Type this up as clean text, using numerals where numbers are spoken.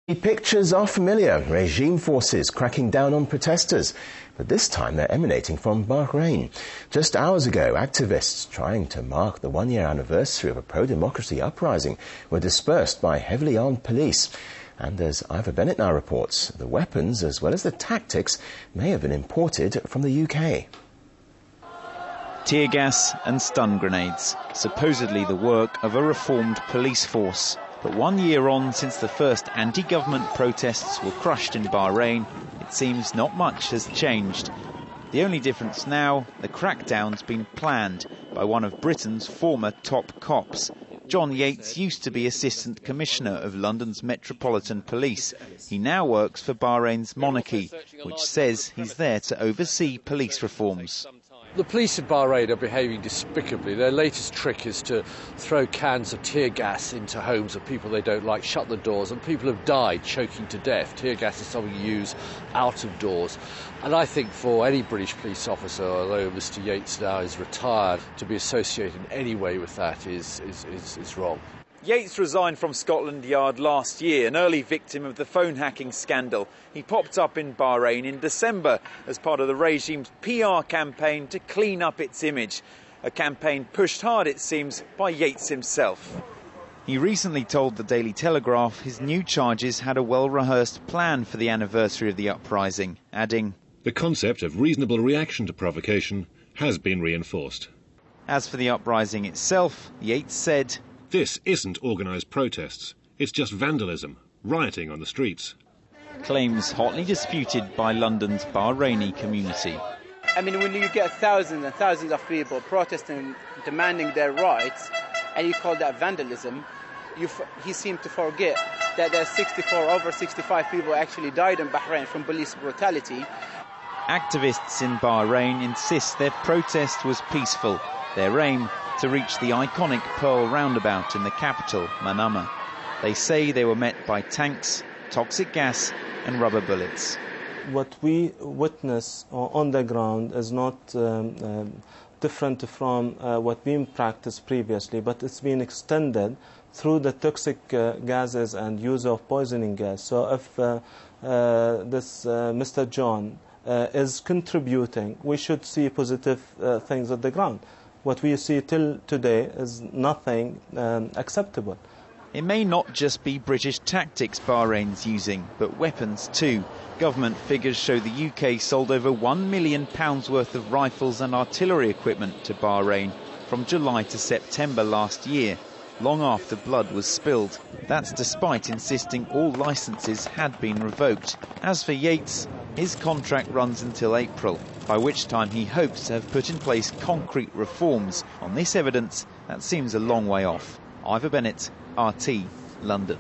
The pictures are familiar, regime forces cracking down on protesters, but this time they're emanating from Bahrain. Just hours ago, activists trying to mark the one-year anniversary of a pro-democracy uprising were dispersed by heavily armed police. And as Ivor Bennett now reports, the weapons as well as the tactics may have been imported from the UK. Tear gas and stun grenades, supposedly the work of a reformed police force. But 1 year on since the first anti-government protests were crushed in Bahrain, it seems not much has changed. The only difference now, the crackdown's been planned by one of Britain's former top cops. John Yates used to be Assistant Commissioner of London's Metropolitan Police. He now works for Bahrain's monarchy, which says he's there to oversee police reforms. The police in Bahrain are behaving despicably. Their latest trick is to throw cans of tear gas into homes of people they don't like, shut the doors, and people have died choking to death. Tear gas is something you use out of doors. And I think for any British police officer, although Mr. Yates now is retired, to be associated in any way with that is wrong. Yates resigned from Scotland Yard last year, an early victim of the phone hacking scandal. He popped up in Bahrain in December as part of the regime's PR campaign to clean up its image. A campaign pushed hard, it seems, by Yates himself. He recently told the Daily Telegraph his new charges had a well-rehearsed plan for the anniversary of the uprising, adding, "The concept of reasonable reaction to provocation has been reinforced." As for the uprising itself, Yates said, "This isn't organised protests. It's just vandalism, rioting on the streets." Claims hotly disputed by London's Bahraini community. I mean, when you get thousands and thousands of people protesting, demanding their rights, and you call that vandalism, he seemed to forget that there's over 65 people actually died in Bahrain from police brutality. Activists in Bahrain insist their protest was peaceful. Their aim, to reach the iconic Pearl roundabout in the capital, Manama. They say they were met by tanks, toxic gas and rubber bullets. What we witness on the ground is not different from what been practiced previously, but it's been extended through the toxic gases and use of poisoning gas. So if this Mr. John is contributing, we should see positive things at the ground. What we see till today is nothing acceptable. It may not just be British tactics Bahrain's using, but weapons too. Government figures show the UK sold over £1 million worth of rifles and artillery equipment to Bahrain from July to September last year, long after blood was spilled. That's despite insisting all licences had been revoked. As for Yates, his contract runs until April, by which time he hopes to have put in place concrete reforms. On this evidence, that seems a long way off. Ivor Bennett, RT, London.